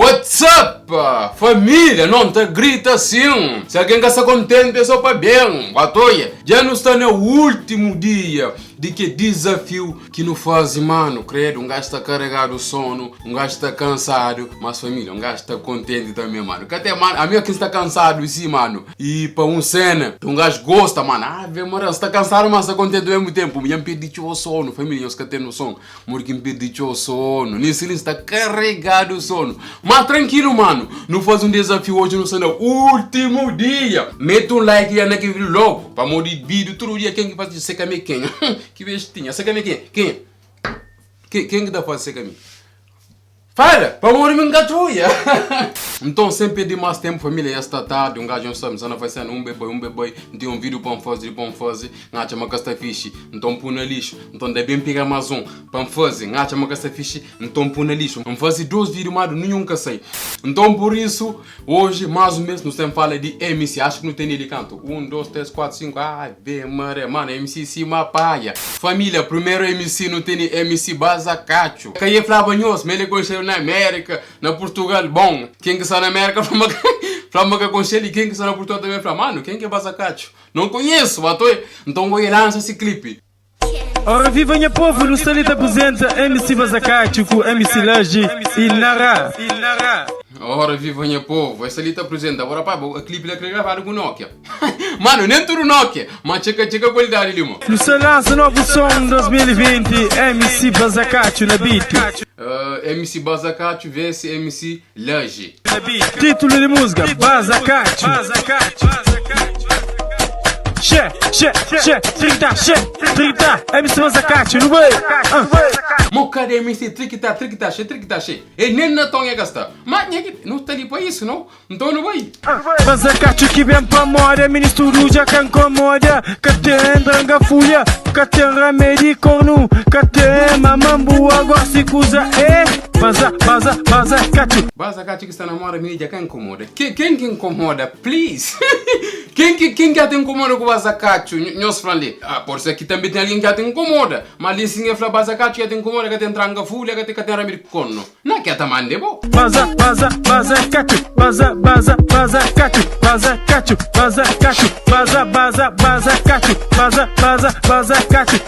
What's up, família? Não te grita assim. Se alguém está contente é só para bem. Batoia, já não está no último dia de que desafio que não faz, mano. Credo, um gajo está carregado de sono, um gajo está cansado, mas família, um gajo está contente também, mano. Que até, mano, a minha que está cansado, sim, mano. E para um cena, um gajo gosta, mano. Ah, vê, mano, você está cansado, mas está contente ao mesmo tempo. Me impede o sono, família, eu estou no sono. Mano, que impede o sono. Nesse ele está carregado de sono. Mas tranquilo, mano. Não faz um desafio hoje no cena, último dia. Mete um like aí naquele vídeo logo. Para morrer vídeo todo dia. Quem que faz isso? Seca me quem? Que bestinha. Seca me quem? Quem que dá para secar me? Fala, para morrer me engatroia. Então sempre de mais tempo, família, esta tarde, um gajo não sabe, não vai ser um bebê, tem um vídeo para fazer, ngacha uma casta fixe, então põe no lixo, então deve bem pegar mais um, para fazer, ngacha uma casta fixe, então põe no lixo, vamos fazer 2 vídeos, mas nunca sei. Então por isso, hoje, mais um mês, nós temos fala de MC, acho que não tem ele canto, 1, 2, 3, 4, 5, ai, bem, mano, MC Cima Paia. Família, primeiro MC não tem MC Bazacacho, que aí falava nós, mas ele conheceu na América, na Portugal, bom, quem que está na América, falava que aconselho, quem que está na Portugal também, fala, mano, quem que é Bazacacho? Não conheço, batoi, então vou ir lançar esse clipe. Ora viva minha povo, no Salita apresenta MC Bazacacho com MC Laje e Nara. Ora viva minha povo, essa ali está apresenta, agora pá, o clipe ele é gravado com Nokia. Mano, nem tudo Nokia, mas checa a qualidade ali, mano. No seu lança novo som 2020, MC Bazacacho na beat. MC Bazacacho vs MC Laje. Título de música, Bazacacho. Trita, MC Bazacacho, não vai? Cadê MC Trikita, che. E nem na tonha gastar. Mas não está ali para isso, não? Então não vai. Bazacacho que vem para moda, ministro já que incomoda. Que tem dranga folha, que tem remédio corno, que tem mamambu, agora se cusa, Bazacacho. Bazacacho que está na moda, mídia que incomoda. Quem que incomoda, please? Quem que te incomoda com Bazacacho? Nós falamos, pode ser que também tem alguém que te incomoda. Mas ali sim é falar Bazacacho que te incomoda, que tem dranga folha, que tem remédio corno. Não que te mande, bom. Bazacacho.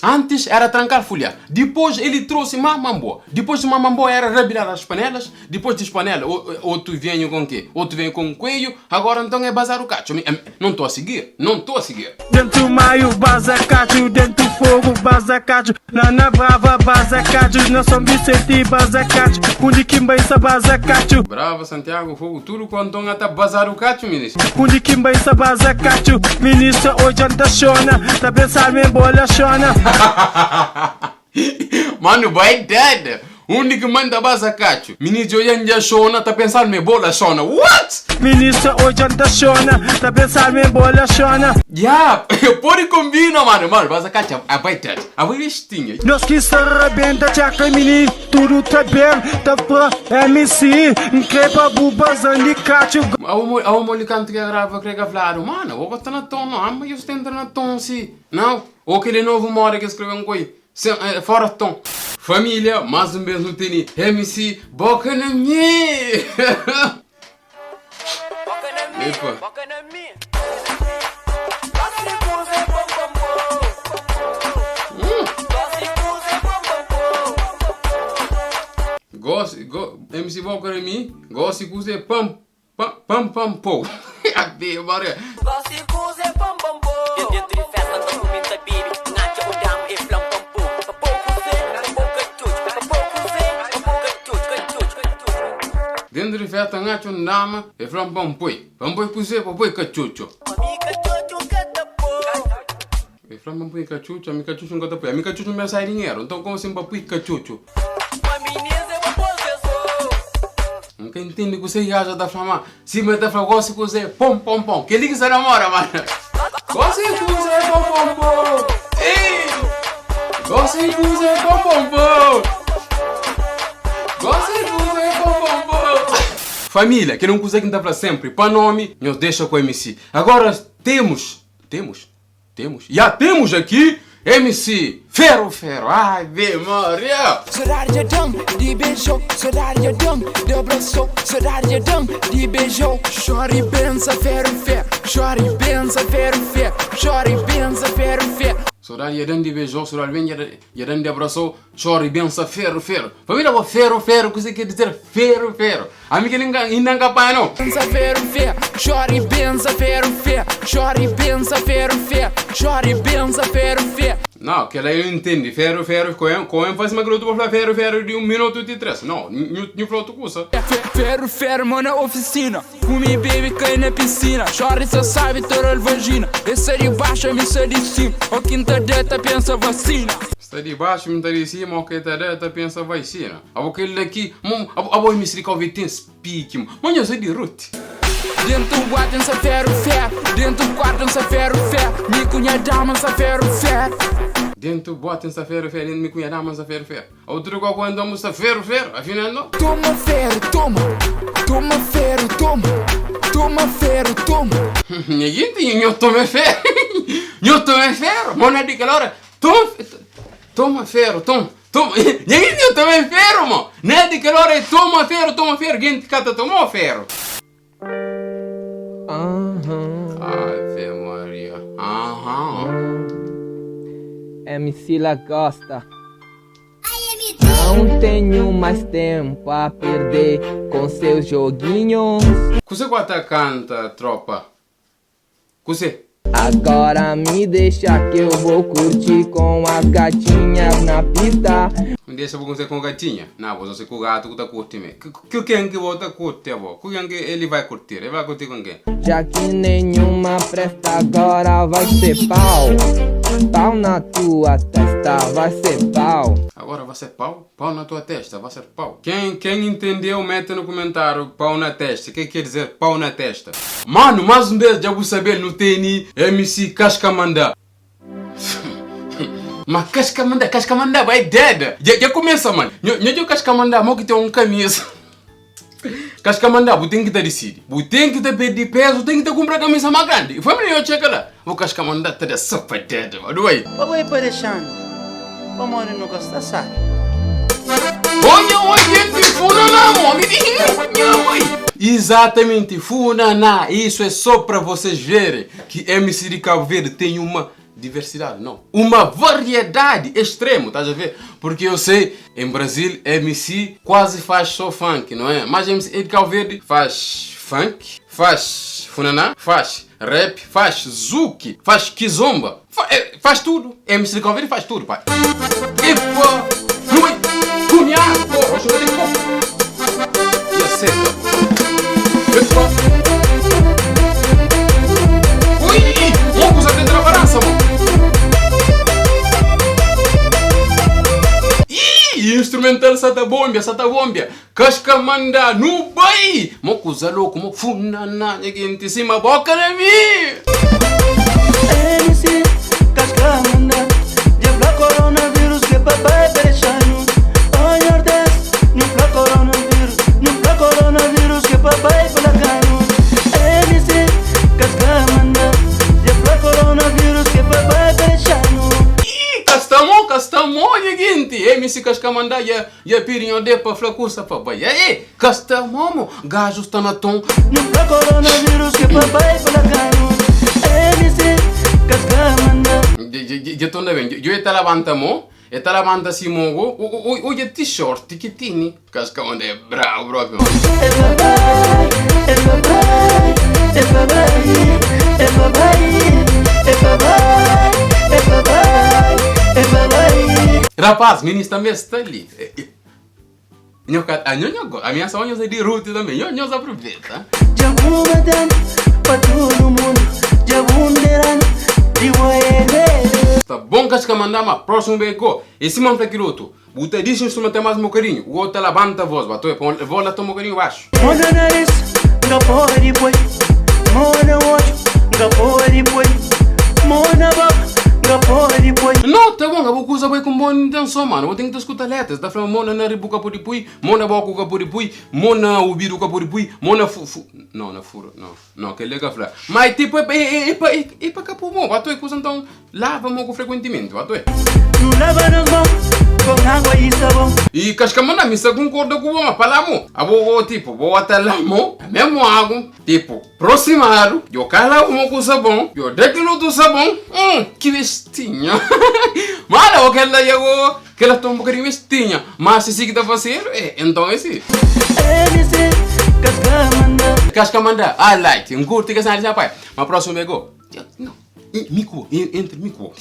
Antes era trancar folha, depois ele trouxe mamambo. Depois de mamambo era revirar as panelas, depois de panelas, ou tu vem com quê? Ou tu vem com coelho, agora então é bazar o cacho. Não estou a seguir. Dentro maio, Bazacacho, dentro fogo, Bazacacho, na brava, Bazacacho, na São Vicente, Bazacacho, onde Kimba essa Bazacacho. Brava, Santiago, fogo, tudo quanto está bazar o cacho, ministro. Onde Kimba essa Bazacacho, ministro, hoje anda chona, tá pensando em bola chona. Mano, vai dead. Onde que manda Bazacacho? Ministro hoje anda chona, tá pensando em bola chona. What? Ministro hoje anda chona, tá pensando em bola chona. Yeah, pode combinar, mano, Bazacacho, vai dead. Vai vestinha. Nós que se arrebenta, tchaca menino, tudo tá bem, tá pra MC, crepa buba, zandicacho. A molicante que grava, que falaram, mano, vou botar na tom, não, mas eu estou entrando na tom, sim. Não? Ou aquele novo moda que escreveu um coi, fora tom. Família, mais um vez no tem MC Boca na minha. Epa. MC Boca na minha, gosto de fazer pam pô. Até agora. Gosto de fazer pam pô. Dentro de festa tô com muita baby, nacha o dama e flam pam pô. Dentro de festa ngacho ndama e flam pampoi kuse pampoi kachucho. E flam pampoi kachucho, mi kachucho ngata poi, mi kachucho me sai dinheiro, então como assim pampoi kachucho? Nunca entende que você já da flama, se me da flama gosta kuse pom, que liga se namora, mano. Gosta kuse pom. Ei! Gosta kuse pom. Família, que não consegue dar para sempre, para nome, nos deixa com o MC. Agora temos aqui MC Ferro Ferro. Ai, Maria. Sådär dum, de beijou. Sådär dum, de abraçou. Sådär dum, de beijou. Chora e benza, ferro ferro. Chora e benza, ferro ferro. Chora e benza, ferro ferro. Sådär jeden de beijou, sådär bem jeden de abraçou. Chora e benza, ferro ferro. Família, vou ferro ferro, o que você quer dizer ferro ferro? Amiga, ainda capaz não. Benza, ferro ferro. Chora e benza, ferro ferro. Chora e benza, ferro ferro. Chora e benza, ferro ferro. Não, que ela eu entende. Ferro ferro, com ênfase, mas eu vou falar ferro ferro de 1 minuto e 3. Não, não falou tu curso. Ferro ferro, mano, na oficina. Comi baby, cai na piscina. Chora e só sabe, toda vagina. Esse é de baixo, esse é de cima. O quinta deta pensa vacina. Está de baixo, me está de cima, o que está dentro, pensa vacina. Aquele daqui, a boa me explica o que tem speak, mas eu sei de root. Dentro do quarto, essa ferro ferro. Dentro do quarto, essa ferro ferro. Me cunha dama, essa ferro ferro. Dentro bota essa ferro ferro, dentro me cunha dama essa ferro ferro. Outro qual quando vamos essa ferro ferro, afinal não. Toma ferro, toma. Toma ferro, toma. Toma ferro, toma. Ninguém tem, eu tomei ferro. Eu tomei ferro, mano, é de que hora? Toma ferro, toma. Ninguém tem, eu tomei ferro, mano. Não é de que hora, toma ferro. Gente, cada tomou ferro. Ave Maria. MC Lagosta. Não tenho mais tempo a perder com seus joguinhos. Você quanta canta, tropa? Você? Agora me deixa que eu vou curtir com as gatinhas na pista. Me deixa você com gatinha? Não, você com o gato que tá curtindo. Quem que você curte, avó? Quem que ele vai curtir? Ele vai curtir com quem? Já que nenhuma presta, agora vai ser pau. Pau na tua testa, vai ser pau. Agora vai ser pau? Pau na tua testa, vai ser pau. Quem entendeu, mete no comentário pau na testa. O que quer dizer pau na testa? Mano, mais um vez, já vou saber no TNI MC Cascamandá. Mas Cascamandá vai dead. Já começa, mano. Não Cascamandá, mas que tem camisa. Cascamandá, você tem que decidir. Você tem que pedir peso, tem que comprar camisa mais grande. Foi melhor eu chegar lá. O Cascamandá está de sopa dead, mano. Vai parecendo. Vamos não gostar, sabe? Olha, Funaná, mano. Exatamente, Funaná. Isso é só para vocês verem que MC de Cabo Verde tem uma diversidade, não. Uma variedade extrema, estás a ver? Porque eu sei, em Brasil, MC quase faz só funk, não é? Mas MC de Cabo Verde faz funk, faz Funaná, faz rap, faz zouk, faz kizomba, faz tudo. MC de Cabo Verde faz tudo, pai. Epa, não é? Cunhado, porra, deixa eu ver como. E acerta. Epa. Ui, vamos atender a barança, mano. Instrumental sata bombia, Cascamandá, no bai, mocusa louco, mo Funaná, ninguém te cima boca de mim. MC Cascamandá, diabla coronavírus que papai perechano. Olhar desse, nupla coronavírus que papai pelacano. MC Cascamandá, diabla coronavírus que papai perechano. Castamon, gente, MC Cascamandá, e a pirinha de pra flacuça, papai. E aí, Castamon, gajo está na tom. Nupla coronavírus que papai pelacano. MC Cascamandá. Já estou bem, eu estou levantando, estou levantando assim, mogo, o t-shirt que tem. Cascamandá é bravo, bro. Rapaz, menino também está ali. A minha sonha é de route também. Eu aproveita. Já vou matar para todo mundo. Já vou nerar de voer. Tá bom, Cascamandá, mas próximo bem go. Esse mano tá quiroto. Você diz instrumento é mais um carinho. O outro levanta a voz, bato. Vou lá tomar um carinho baixo. Mona nariz, gapora de boi. Mona olho, gapora de boi. Mona boca, Não, tá bom, eu vou usar com boa intenção, mano. Eu tenho que escutar letras. Da frente, mona na ribuca por depois, mona boca por depois, mona ouvido por depois, mona Não, não furo, não, aquele é café. Mas tipo, é para cá por bom. Vai tu coisa então, lava moco frequentemente, vai tu Tu lava nas mãos com água e sabão. E cascamana, me sa concorda com uma palavra. Abo tipo, vou até lá, mesmo água, tipo, aproximado, eu cala o moco sabão, eu declino do sabão, que vestinha. Mano, aquela eu que ela toma um bocadinho vestinha, mas se que tá fazendo, então é assim. MC Cascamanda. Cascamanda, I like, um curto que essa área pai. Mas próximo pegou. Não, mico, entre mico.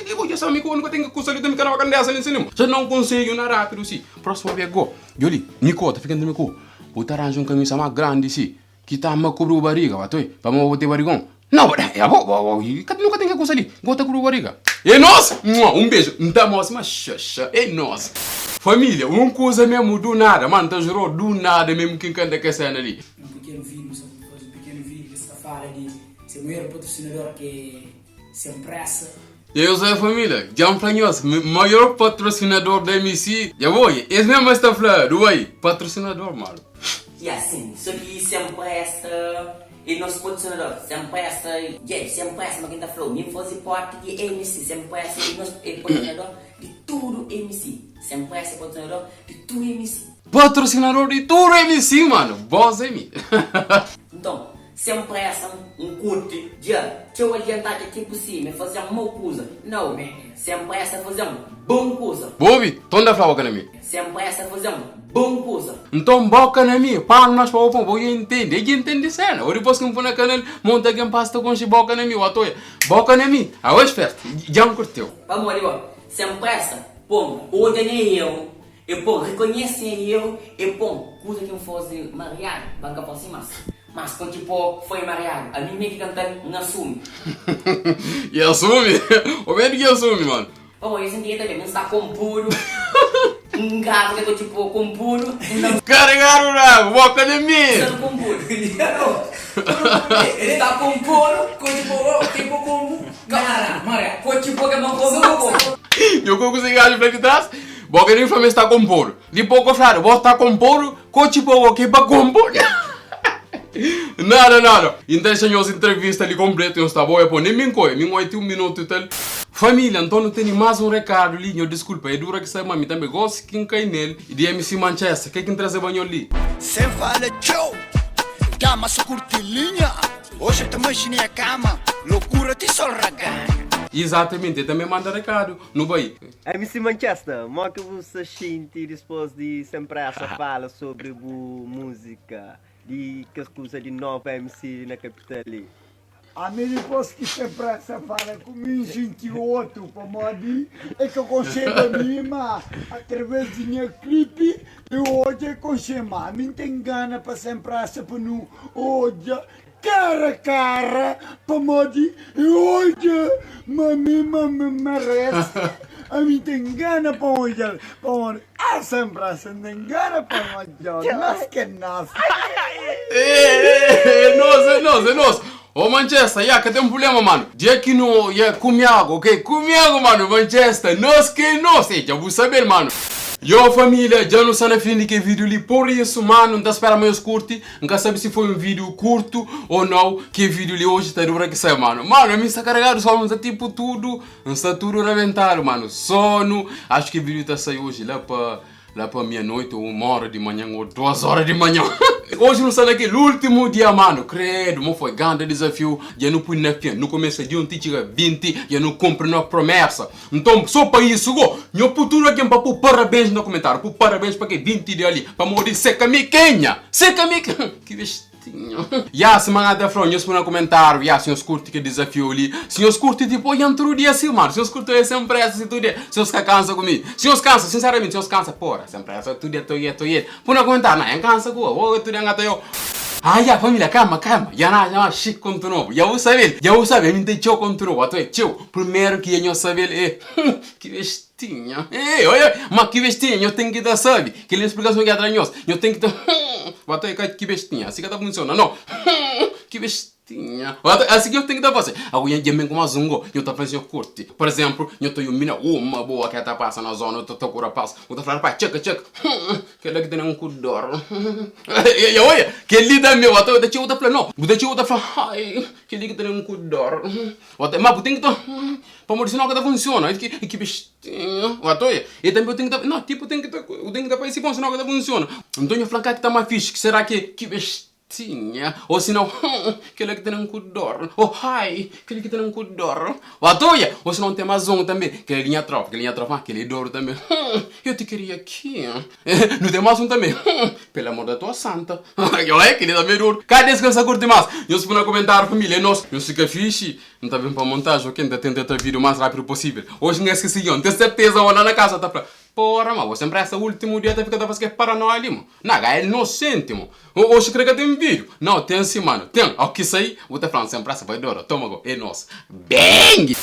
Eu já sabe que eu nunca tenho que conseguir ter me canal dessa ali em cima. Se não consigo, não é rápido, sim. Próximo pegou. Eu li, mico, tá ficando mico. Vou arranjar camisa mais grande, sim. Que tá mais cobrir o barriga, vai tu? Para me botar barrigão. Não, nunca tenho que conseguir. Gota cobrir o barriga. E nós, beijo. Não tá mais, mas xaxa. E nós. Família, coisa mesmo do nada, mano, tá jurou do nada mesmo quem canta que cena ali. Pequeno vídeo que está fora de ser o maior patrocinador que se empresta. Eu sou a família, John Franhos, maior patrocinador da MC. Já vou, esse mesmo está falando, uai, patrocinador, mano. E assim, isso aqui se empresta. E nosso patrocinador se empresta, se empresta, mas quem tá falando, nem fosse parte de MC, se empresta, e nosso patrocinador de tudo MC. Se empresta patrocinador de tudo MC. Patrocinador de tudo MC, mano, boss é mim. Então, se empresta curte, já, que eu adiantar que é possível, fazer uma coisa. Não, se empresta fazer uma boa coisa. Bobi, tu anda falando com mim? Se empresta fazer uma boa coisa. Então, boca na minha, para nós para o povo, eu entendo, cena. Ou depois que eu vou na canal, monta aqui um pasta com boca na minha, boca na minha, a hoje festa, já me curtiu. Vamos ali, ó, se empresta, pô, ordem eu, e pô, reconhece eu, e pô, coisa que eu fosse mariado, banca por cima. Mas quando tipo foi mariado, a mim meio que cantando não assume. E assume? O menos que assume, mano. Pô, eu senti também, não está com puro. Um gato que eu tipo com puro. Carregaram na boca de mim. Está com puro. Ele está com puro, tipo com cara, Maria, com tipo que não com. Eu consegui ganhar para trás. Boca de família está com puro. De pouco claro, vou estar com puro, com tipo o que para com puro. Nada. Então, senhores, entrevista ali completa, eu estava a pôr nem me coi, tem 1 minuto e tal. Família, então não tem mais um recado ali, eu desculpa, é dura que sai, mami, também gosto de quem cai nele, e de MC Manchester, que traz banho ali? Sem fala, tchau, cama só curtilinha, hoje te mexi a cama, loucura te só raganha. Exatamente, ele também manda recado, no Bahia. MC Manchester, como que você sente depois de sempre essa fala sobre música? De que coisa de nova MC na capital ali. A mim depois que sempre essa fala comigo, gente outro, para modo é que eu consigo a minha, através de minha clipe, eu hoje consigo, a mim tem gana para sempre essa para não, hoje, cara, para modo, hoje, mami, merece. A mim tem gana para hoje, sempre essa tem gana para hoje, mas que nasce. Nossa. Ô Manchester, que tem um problema, mano. Dia que não, comigo, ok? Comigo, mano, Manchester. Nós, já vou saber, mano. Yo, família, já não está na fim de que vídeo ali. Por isso, mano, não espera mais curto. Nunca sabe se foi um vídeo curto ou não. Que vídeo ali hoje está dura que sai, mano. Mano, a mim está carregado, só não está tipo tudo. Não está tudo reventado, mano. Sono. Acho que o vídeo está saindo hoje lá para meia-noite, ou 1 hora de manhã, ou 2 horas de manhã. Hoje não está naquele último dia, mano. Credo, não foi grande desafio. Já não põe na fim. No começo de um tira 20, já não cumpre na promessa. Então, só para isso, meu futuro aqui é para pôr parabéns no comentário. Pôr parabéns para que 20 de ali. Para morrer seca miquenha. Que vestinho. Se manda front, eu no comentário. Senhores curte que desafio ali. Senhores curte tipo, eu entro o dia assim, mano. Senhores curte essa empresa, se tudo. Senhores que cansa comigo. Senhores cansa, sinceramente, senhores cansa. Porra, essa empresa, tudo é toiê. Põe no comentário, não, cansa com o tudo é gato eu. Família, calma. Já não, chique conto novo. Já vou saber, a mim tem tchau conto novo. Primeiro que eu saber que vestinha. Olha, mas que vestinha, eu tenho que dar, sabe? Que ele explicação que é atrás, eu tenho que dar. Que vestinha, assim que tá funcionando, não. Que vestinha. bestinha. Assim que eu tenho que dar você. Agora eu também com uma zungo, eu tô fazendo curte. Por exemplo, eu tô mina uma boa que tá passando na zona, eu tô cura passo. Eu tô falando para checa. Que ele que tem um cudor. E olha, que lida meu, até eu deixei outra falando, não. Eu deixei outra falando, ai, que ele que tem um cudor. Mas eu tenho que dar, para mostrar que tá funciona. Que bestinha. Olha, e também eu tenho que dar, não, tipo, eu tenho que dar para esse funcionar que tá funciona. Então eu falo que tá mais fixe, que será que bestinha? Ou senão, que ele que tem um cudor. Oh, ai, que ele que tem um cudor. Ou senão tem mais um também, que é linha tropa, que ele dor também. Eu te queria aqui. Não tem mais um também. Pelo amor da tua santa. Olha, que ele também dor. Cadê esse que você curte mais? Eu se for no comentário, família, nós. Eu sei que é fixe. Não tá bem para montagem, ok? Ainda tenta ter vídeo o mais rápido possível. Hoje não esqueci, não tenho certeza, olha na casa, tá pra... Porra, mas você sempre essa último dia tá ficando a fazer paranoia ali, mano. Não, é inocente, mano. Hoje creio que tem vídeo. Não, tem sim, mano. Tem. Ao que isso aí, vou te falando sempre essa vai dar. Toma, é nosso. Bang!